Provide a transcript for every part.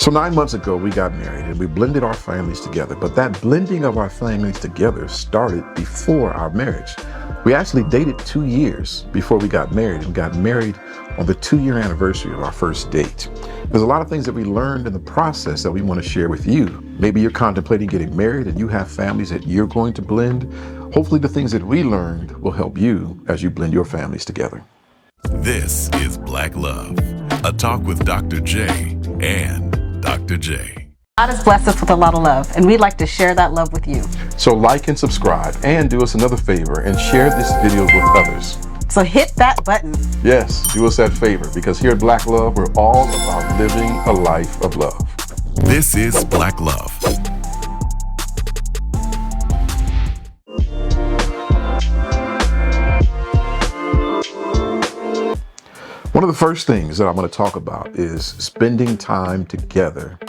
So 9 months ago, we got married and we blended our families together. But that blending of our families together started before our marriage. We actually dated 2 years before we got married, and got married on the 2-year anniversary of our first date. There's a lot of things that we learned in the process that we want to share with you. Maybe you're contemplating getting married and you have families that you're going to blend. Hopefully the things that we learned will help you as you blend your families together. This is Black Love, a talk with Dr. J and Dr. J. God has blessed us with a lot of love, and we'd like to share that love with you. So like and subscribe, and do us another favor and share this video with others. So hit that button. Yes, do us that favor, because here at Black Love, we're all about living a life of love. This is Black Love. One of the first things that I'm going to talk about is spending time together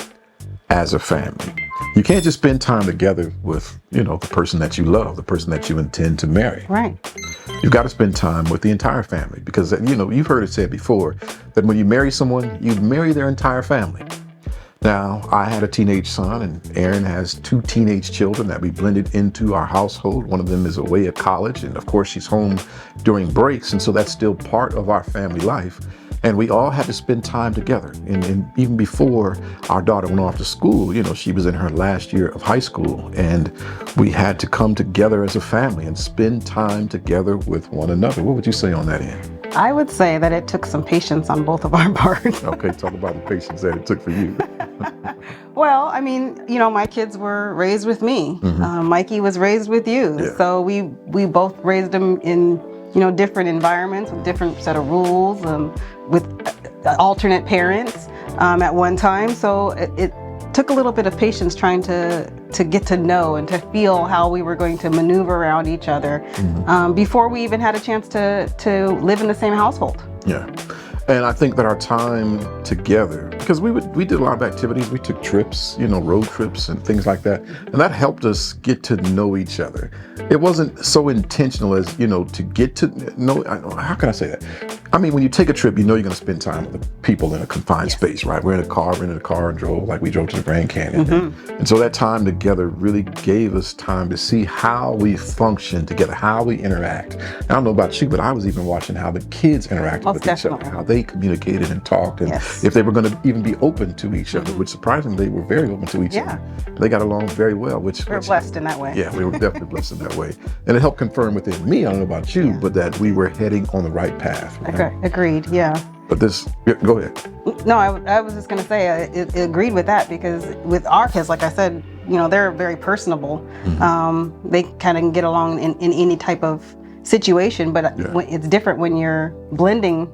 as a family. You can't just spend time together with, the person that you love, the person that you intend to marry. Right. You've got to spend time with the entire family, because, you've heard it said before that when you marry someone, you marry their entire family. Now, I had a teenage son, and Aaron has 2 teenage children that we blended into our household. One of them is away at college, and of course she's home during breaks, and so that's still part of our family life. And we all had to spend time together. And even before our daughter went off to school, she was in her last year of high school, and we had to come together as a family and spend time together with one another. What would you say on that end? I would say that it took some patience on both of our parts. Okay, talk about the patience that it took for you. Well, my kids were raised with me. Mm-hmm. Mikey was raised with you. Yeah. So we both raised them in, different environments with different set of rules, with alternate parents at one time. So it took a little bit of patience trying to get to know and to feel how we were going to maneuver around each other before we even had a chance to live in the same household. Yeah. And I think that our time together, because we did a lot of activities, we took trips, road trips and things like that. And that helped us get to know each other. It wasn't so intentional as, to get to know, how can I say that? When you take a trip, you're going to spend time with the people in a confined space, right? We're in a car, rented a car and drove, like we drove to the Grand Canyon. Mm-hmm. And so that time together really gave us time to see how we function together, how we interact. I don't know about you, but I was even watching how the kids interacted with each other, how they communicated and talked, and if they were going to even be open to each other, which surprisingly they were very open to each other. They got along very well, which we're blessed in that way. Yeah, we were definitely blessed in that way. And it helped confirm within me, I don't know about you, but that we were heading on the right path. Right? Okay, agreed, yeah. But go ahead. No, I was just going to say, it agreed with that, because with our kids, like I said, they're very personable. Mm-hmm. They kind of get along in any type of situation, but it's different when you're blending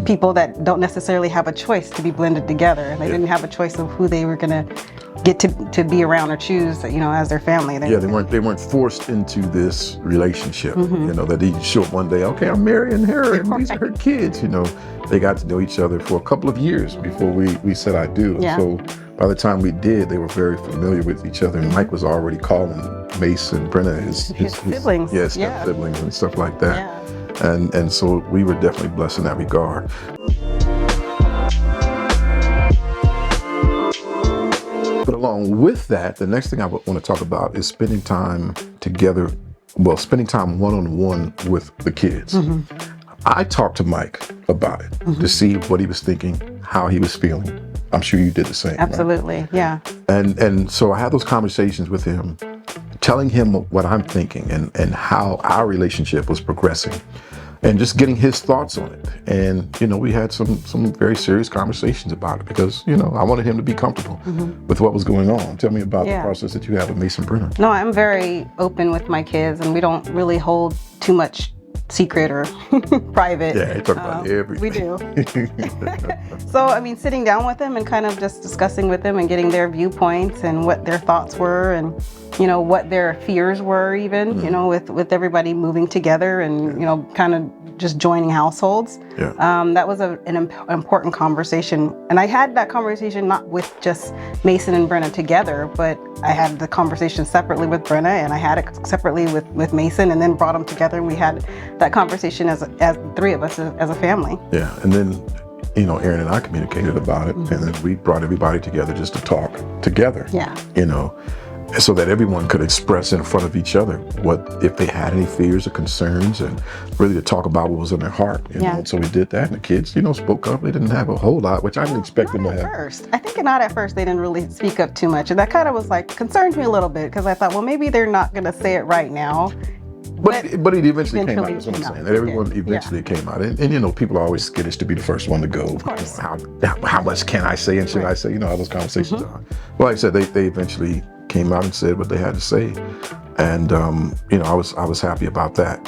people that don't necessarily have a choice to be blended together. And they didn't have a choice of who they were going to get to be around or choose, as their family. They weren't forced into this relationship. That they show up one day, okay, I'm marrying her and these are her kids. They got to know each other for a couple of years before we said I do. Yeah. So by the time we did, they were very familiar with each other. And Mike was already calling Mace and Brenna his siblings. Siblings and stuff like that. Yeah. And so we were definitely blessed in that regard. But along with that, the next thing I want to talk about is spending time together, spending time one-on-one with the kids. I talked to Mike about it to see what he was thinking, how he was feeling. I'm sure you did the same. Absolutely, right? yeah. And so I had those conversations with him, telling him what I'm thinking and how our relationship was progressing, and just getting his thoughts on it. And, we had some very serious conversations about it, because, I wanted him to be comfortable with what was going on. Tell me about the process that you have with Mace and Brenna. No, I'm very open with my kids, and we don't really hold too much secret or private. Yeah, you talk about everything. We do. So, sitting down with them and kind of just discussing with them and getting their viewpoints and what their thoughts were, and, what their fears were even, with everybody moving together and, kind of just joining households. Yeah. That was an important conversation. And I had that conversation not with just Mason and Brenna together, but I had the conversation separately with Brenna, and I had it separately with Mason, and then brought them together, and we had that conversation as 3 of us as a family. Yeah, and then Aaron and I communicated about it, and then we brought everybody together just to talk together. Yeah. So that everyone could express in front of each other what if they had any fears or concerns, and really to talk about what was in their heart. Yeah. And so we did that, and the kids, spoke up. They didn't have a whole lot, which I didn't expect them to Not at have. first. I think not at first. They didn't really speak up too much. And that kind of was like, concerned me a little bit because I thought, well, maybe they're not going to say it right now. But it eventually came out. That's what I'm came out. saying. That everyone Yeah. eventually came out, and people are always skittish to be the first one to go. Of course. How much can I say and should I say? How those conversations are. Well, like I said, they eventually came out and said what they had to say, and I was happy about that.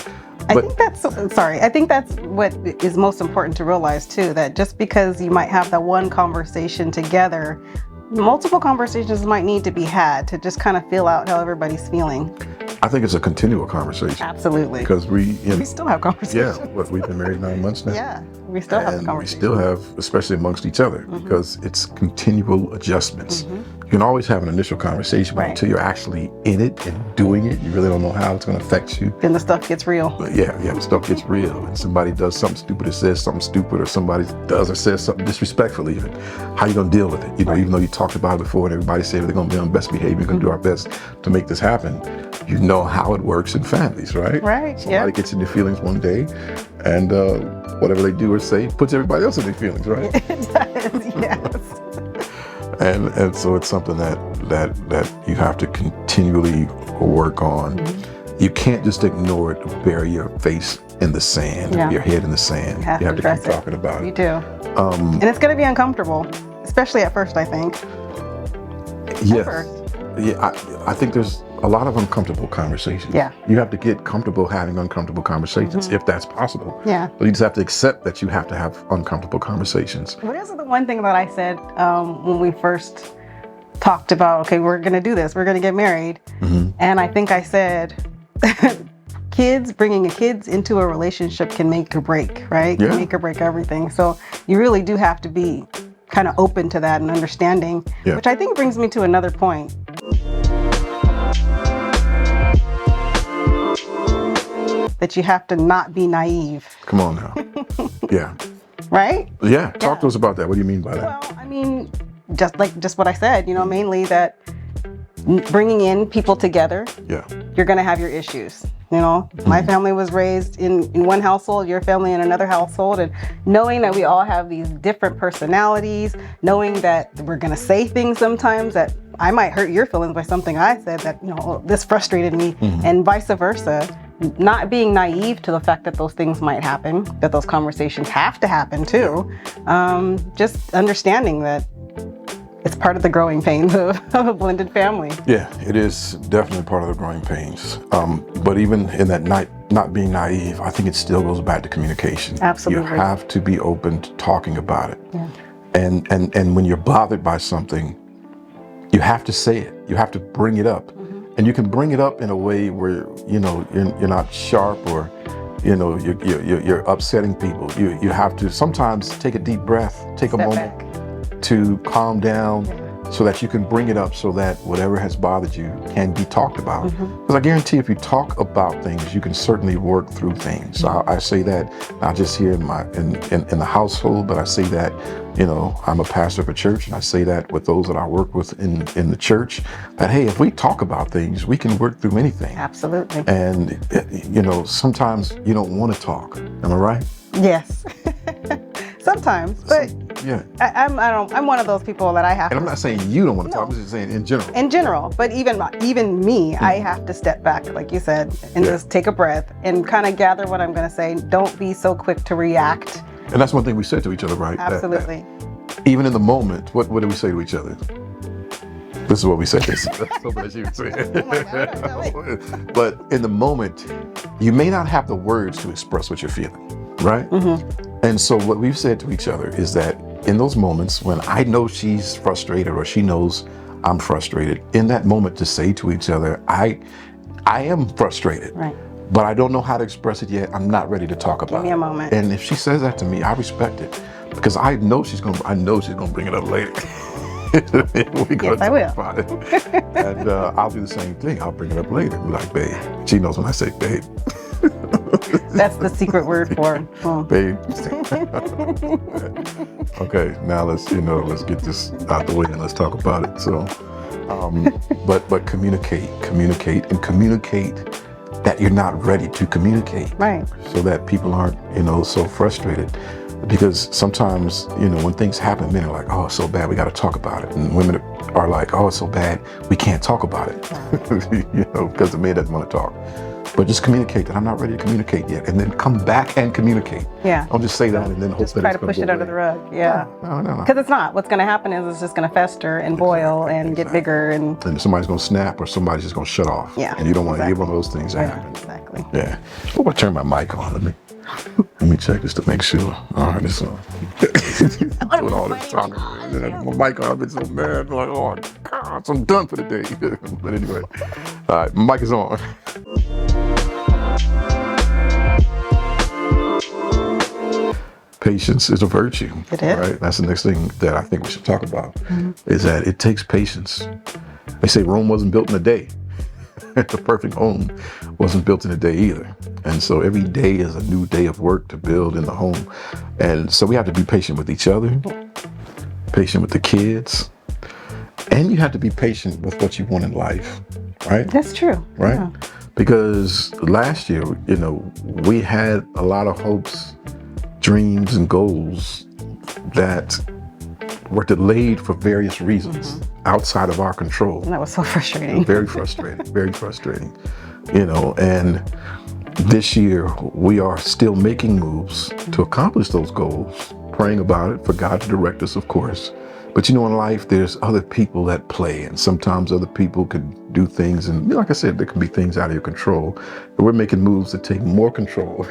I think that's what is most important to realize too, that just because you might have that one conversation together, multiple conversations might need to be had to just kind of feel out how everybody's feeling. I think it's a continual conversation. Absolutely. Because we still have conversations. we've been married 9 months now. Yeah, we still have the And we conversation. still have, especially amongst each other, because it's continual adjustments. You can always have an initial conversation, but Right. until you're actually in it and doing it, you really don't know how it's going to affect you. Then the stuff gets real. But yeah, stuff gets real, and somebody does something stupid or says something stupid, or somebody does or says something disrespectful even. How you going to deal with it? Even though you talked about it before and everybody said they're going to be on best behavior, we're going to do our best to make this happen. You know how it works in families, right? Right, Somebody gets in their feelings one day, and whatever they do or say puts everybody else in their feelings, right? It does, yes. And so it's something that you have to continually work on. You can't just ignore it, bury your face in the sand, Yeah. your head in the sand. You have to keep address it. talking about You it. do. And it's going to be uncomfortable, especially at first, I think. Yes. first. Yeah, I think there's a lot of uncomfortable conversations. Yeah. You have to get comfortable having uncomfortable conversations if that's possible. Yeah. But you just have to accept that you have to have uncomfortable conversations. What is the one thing that I said when we first talked about, okay, we're going to do this, we're going to get married. And I think I said, bringing kids into a relationship can make or break, right? Yeah. Can make or break everything. So you really do have to be kind of open to that and understanding, Yeah. which I think brings me to another point. That you have to not be naive, Come on now. Yeah. right? Yeah. Talk to us about that. What do you mean by that? Well, I mean, just what I said, mainly that bringing in people together, Yeah. you're going to have your issues. My family was raised in one household, your family in another household, and knowing that we all have these different personalities, knowing that we're going to say things sometimes that I might hurt your feelings by something I said that, this frustrated me, and vice versa. Not being naive to the fact that those things might happen, that those conversations have to happen too. Just understanding that it's part of the growing pains of a blended family. Yeah, it is definitely part of the growing pains. But even in that not being naive, I think it still goes back to communication. Absolutely. You have to be open to talking about it. Yeah. And when you're bothered by something, you have to say it. You have to bring it up. And you can bring it up in a way where, you're not sharp or, you're upsetting people. You have to sometimes take a deep breath, take a Step moment back. to calm down so that you can bring it up so that whatever has bothered you can be talked about. Because I guarantee if you talk about things, you can certainly work through things. So I say that not just here in the household, but I say that, I'm a pastor of a church, and I say that with those that I work with in the church, that, hey, if we talk about things, we can work through anything. Absolutely. And, sometimes you don't want to talk. Am I right? Yes. Sometimes, but Yeah. I'm one of those people that I have And I'm to, not saying you don't want to talk, I'm just saying in general. in general, but even me, I have to step back, like you said, and Yeah. just take a breath and kind of gather what I'm going to say. Don't be so quick to react. And that's one thing we said to each other, right? That Absolutely. even in the moment, what do we say to each other? This is what we say. That's so much you say. But in the moment, you may not have the words to express what you're feeling, right? And so what we've said to each other is that in those moments when I know she's frustrated or she knows I'm frustrated, in that moment to say to each other, I am frustrated. Right. But I don't know how to express it yet. I'm not ready to talk about it. Give me a moment. And if she says that to me, I respect it because I know she's gonna bring it up later. We're gonna I will. talk about it. And I'll do the same thing. I'll bring it up later. Be like, babe. She knows when I say babe. That's the secret word for Babe. Okay, now let's get this out the way and let's talk about it. So, but communicate that you're not ready to communicate. Right. So that people aren't, so frustrated. Because sometimes, when things happen, men are like, oh, it's so bad, we got to talk about it. And women are like, oh, it's so bad, we can't talk about it. Because the man doesn't want to talk. But just communicate that I'm not ready to communicate yet. And then come back and communicate. Yeah. Don't just say that and then hope Just that try it's to gonna push go it under away. the rug. Yeah. No. Because it's not. What's going to happen is it's just going to fester and boil and get bigger. And somebody's going to snap or somebody's just going to shut off. Yeah, And you don't want exactly. either one of those things to happen. Exactly. Yeah. I'm going to turn my mic on. Let me check this to make sure. All right, it's on. Doing all this talking. My mic on. I've been so mad. Like, oh, God, I'm done for the day. But anyway, all right, my mic is on. Patience is a virtue. It is. Right? That's the next thing that I think we should talk about, is that it takes patience. They say Rome wasn't built in a day. The perfect home wasn't built in a day either. And so every day is a new day of work to build in the home. And so we have to be patient with each other, patient with the kids, and you have to be patient with what you want in life, right? That's true. Right? Yeah. Because last year, we had a lot of hopes, dreams, and goals that were delayed for various reasons outside of our control. And that was so frustrating. Very frustrating, very frustrating. And this year we are still making moves to accomplish those goals, praying about it for God to direct us, of course. But in life, there's other people that play, and sometimes other people could do things, and like I said, there can be things out of your control. But we're making moves to take more control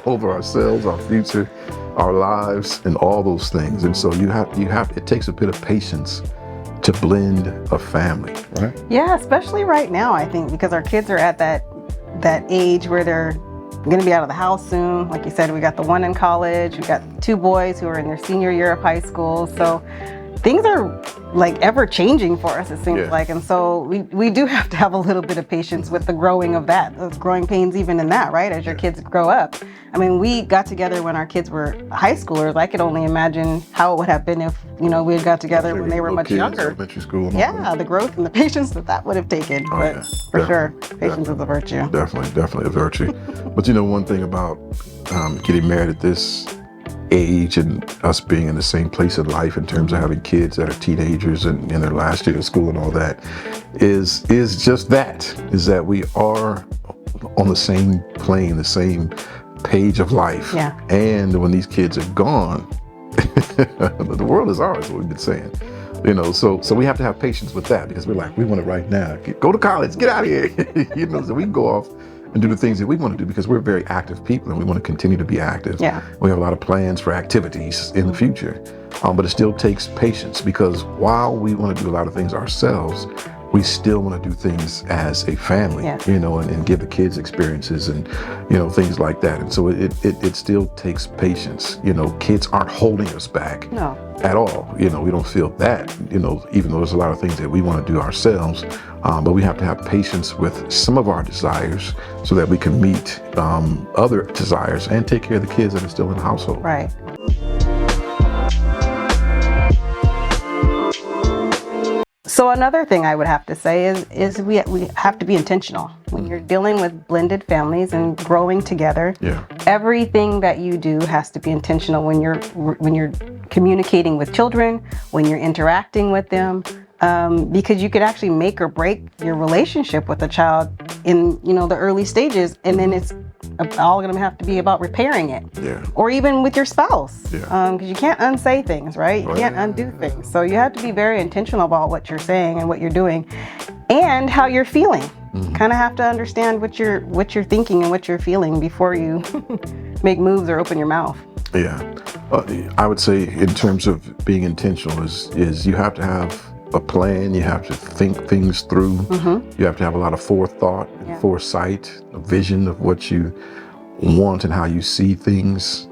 over ourselves, our future, our lives, and all those things. And so it takes a bit of patience to blend a family, right? Yeah, especially right now, I think, because our kids are at that age where they're going to be out of the house soon. Like you said, we got the one in college, we got 2 boys who are in their senior year of high school. So things are like ever changing for us, it seems like. And so we do have to have a little bit of patience with the growing of that, those growing pains even in that, right? As your kids grow up. I mean, we got together when our kids were high schoolers. I could only imagine how it would have been if, we had got together when they were much kids, younger. Elementary school. And all Yeah, that. the growth and the patience that would have taken. But for sure, patience is a virtue. Definitely a virtue. But one thing about getting married at this age and us being in the same place in life in terms of having kids that are teenagers and in their last year of school and all that is that we are on the same plane, the same page of life. Yeah. And when these kids are gone, the world is ours, what we've been saying. So we have to have patience with that, because we're like, we want it right now. Go to college, get out of here. So we can go off and do the things that we want to do, because we're very active people and we want to continue to be active. Yeah. We have a lot of plans for activities in the future, but it still takes patience, because while we want to do a lot of things ourselves, we still want to do things as a family, Yes. and give the kids experiences and, things like that. And so it still takes patience. Kids aren't holding us back. No. At all. We don't feel that, even though there's a lot of things that we want to do ourselves, but we have to have patience with some of our desires so that we can meet other desires and take care of the kids that are still in the household. Right. So another thing I would have to say is we have to be intentional when you're dealing with blended families and growing together. Yeah. Everything that you do has to be intentional when you're communicating with children, when you're interacting with them, because you could actually make or break your relationship with a child in the early stages, and then it's all going to have to be about repairing it. Yeah. Or even with your spouse, Yeah. because you can't unsay things, right? You Right. can't undo things. So you have to be very intentional about what you're saying and what you're doing, and how you're feeling. Kind of have to understand what you're thinking and what you're feeling before you make moves or open your mouth. Yeah. I would say in terms of being intentional is you have to have a plan. You have to think things through. You have to have a lot of forethought, Yeah. foresight, a vision of what you want and how you see things,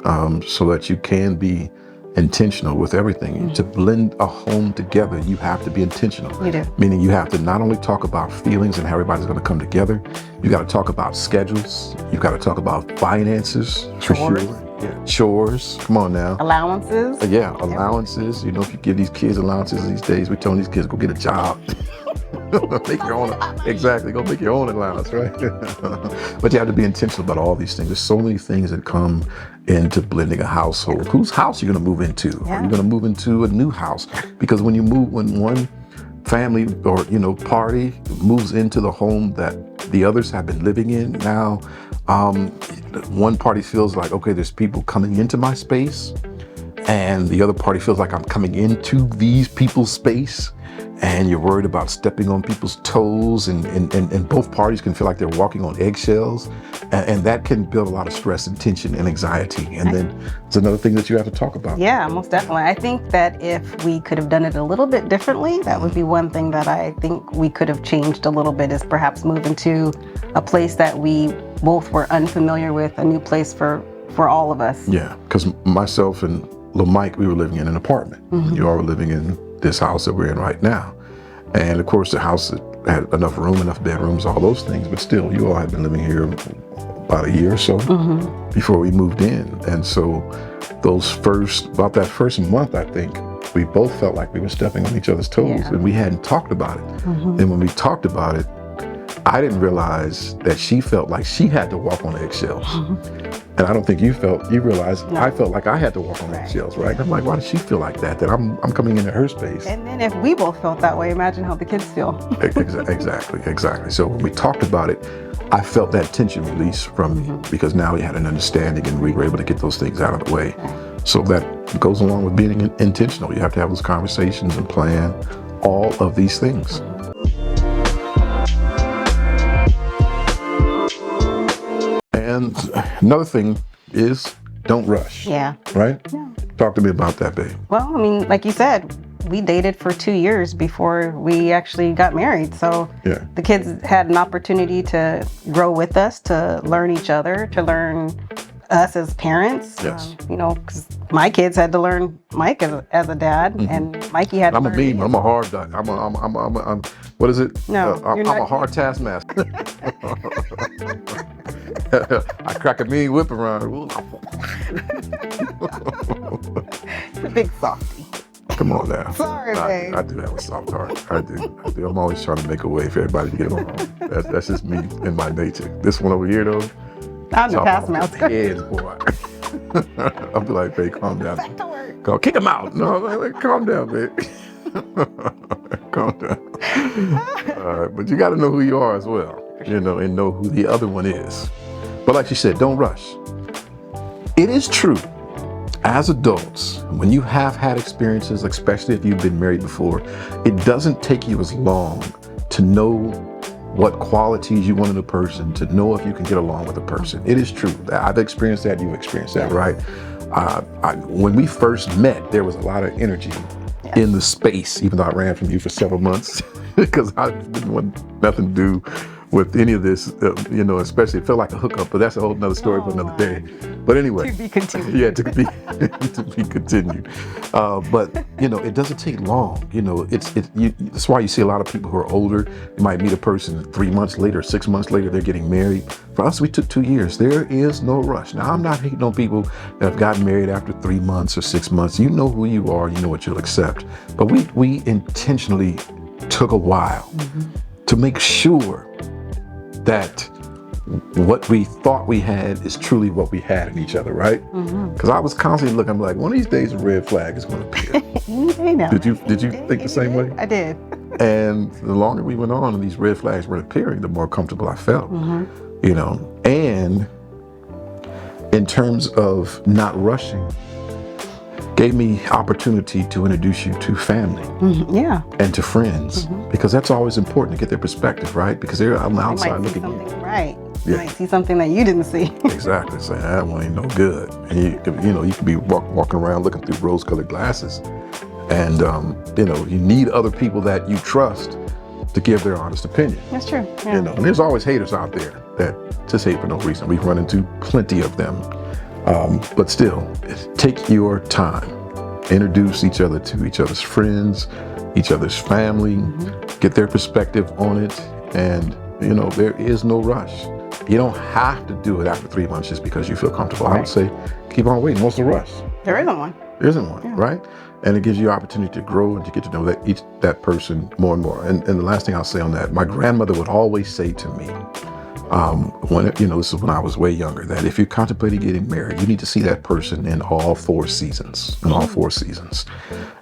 so that you can be intentional with everything. To blend a home together, you have to be intentional. You do. Meaning you have to not only talk about feelings and how everybody's going to come together, you got to talk about schedules, you got to talk about finances, for Chores. sure. Yeah, chores. Come on now. Allowances. Yeah, allowances. You know, if you give these kids allowances these days, we're telling these kids go get a job. Make your own. Exactly, go make your own allowance, right? But you have to be intentional about all these things. There's so many things that come into blending a household. Whose house are you going to move into? Yeah. Are you going to move into a new house? Because when one family or party moves into the home that the others have been living in, now one party feels like, okay, there's people coming into my space, and the other party feels like I'm coming into these people's space, and you're worried about stepping on people's toes, and both parties can feel like they're walking on eggshells, and that can build a lot of stress and tension and anxiety. And then it's another thing that you have to talk about. Yeah, most definitely. I think that if we could have done it a little bit differently, that would be one thing that I think we could have changed a little bit, is perhaps move into a place that we both were unfamiliar with, a new place for all of us. Yeah, because myself and little Mike, we were living in an apartment. You all were living in this house that we're in right now. And of course the house had enough room, enough bedrooms, all those things, but still you all had been living here about a year or so before we moved in. And so about that first month, I think, we both felt like we were stepping on each other's toes, and we hadn't talked about it. And when we talked about it, I didn't realize that she felt like she had to walk on eggshells. And I don't think you realized I felt like I had to walk on eggshells, right? I'm like, why does she feel like that? That I'm coming into her space. And then if we both felt that way, imagine how the kids feel. Exactly. So when we talked about it, I felt that tension release from me, because now we had an understanding and we were able to get those things out of the way. So that goes along with being intentional. You have to have those conversations and plan all of these things. And another thing is, don't rush. Yeah. Right? Yeah. Talk to me about that, babe. Well, I mean, like you said, we dated for 2 years before we actually got married. So Yeah. the kids had an opportunity to grow with us, to learn each other, to learn us as parents. Yes. Because my kids had to learn Mike as a dad, and Mikey had to I'm a learn beam. me. I'm a hard guy. I'm what is it? No, I'm you're not. a hard taskmaster. I crack a mean whip around. You're a big softy. Come on now. Sorry, babe. I do have a soft heart. I do. I'm always trying to make a way for everybody to get along. That's just me and my nature. This one over here, though, I'm the chop off his taskmaster. head, boy. I'll be like, babe, calm down. Back to work. Go kick him out. No, like, calm down, babe. Calm down. But you got to know who you are as well, and know who the other one is. But like she said, don't rush. It is true, as adults, when you have had experiences, especially if you've been married before, it doesn't take you as long to know what qualities you want in a person, to know if you can get along with a person. It is true. I've experienced that. You've experienced that, right? When we first met, there was a lot of energy in the space, even though I ran from you for several months because I didn't want nothing to do with any of this, especially it felt like a hookup, but that's a whole nother story for another day. But anyway. To be continued. Yeah, to be continued. But it doesn't take long. That's why you see a lot of people who are older. You might meet a person 3 months later, 6 months later, they're getting married. For us, we took 2 years. There is no rush. Now, I'm not hating on people that have gotten married after 3 months or 6 months. You know who you are. You know what you'll accept. But we intentionally took a while to make sure that what we thought we had is truly what we had in each other, right? Because I was constantly looking, I'm like, one of these days a red flag is going to appear. Any day now. Did you think the same way? I did. And the longer we went on and these red flags were appearing, the more comfortable I felt. And in terms of not rushing, gave me opportunity to introduce you to family Yeah. and to friends, because that's always important to get their perspective, right? Because they're on the You outside might see looking in. something right. Yeah. You might see something that you didn't see. Exactly, saying that one ain't no good. And you could be walking around looking through rose-colored glasses, and you need other people that you trust to give their honest opinion. That's true. Yeah. And there's always haters out there that just hate for no reason. We've run into plenty of them. But still, take your time. introduce each other to each other's friends, each other's family, get their perspective on it. And, you know, there is no rush. You don't have to do it after 3 months just because you feel comfortable. I would say keep on waiting. What's the rush? There isn't one. There isn't one, right? And it gives you opportunity to grow and to get to know that person more and more. And the last thing I'll say on that, my grandmother would always say to me, this is when I was way younger, that if you're contemplating getting married, you need to see that person in all 4 seasons,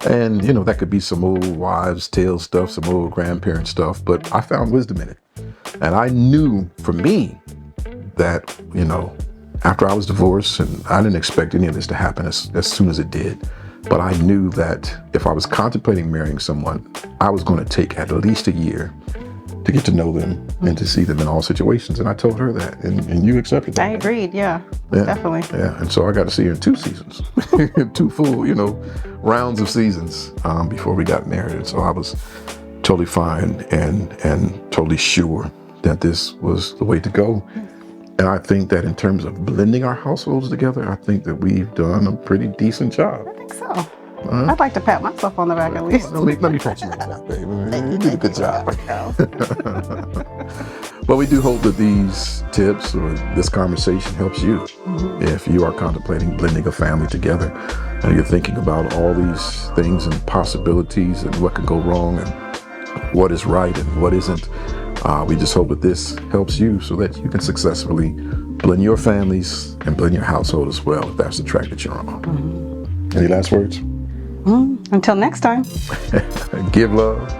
And, you know, that could be some old wives' tale stuff, some old grandparent stuff, but I found wisdom in it. And I knew for me that, you know, after I was divorced, and I didn't expect any of this to happen as soon as it did, but I knew that if I was contemplating marrying someone, I was going to take at least a year to get to know them and to see them in all situations. And I told her that, and you accepted that. I agreed, definitely. Yeah, and so I got to see her in 2 seasons, 2 full, you know, rounds of seasons before we got married. And so I was totally fine and totally sure that this was the way to go. And I think that in terms of blending our households together, I think that we've done a pretty decent job. I think so. I'd like to pat myself on the back at least. Let me pat you on the back, baby. You did a good job. But we do hope that these tips or this conversation helps you. If you are contemplating blending a family together and you're thinking about all these things and possibilities and what could go wrong and what is right and what isn't, we just hope that this helps you so that you can successfully blend your families and blend your household as well, if that's the track that you're on. Any last words? Until next time. Give love.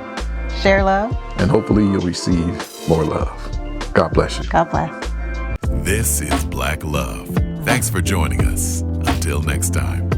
Share love. And hopefully you'll receive more love. God bless you. God bless. This is Black Love. Thanks for joining us. Until next time.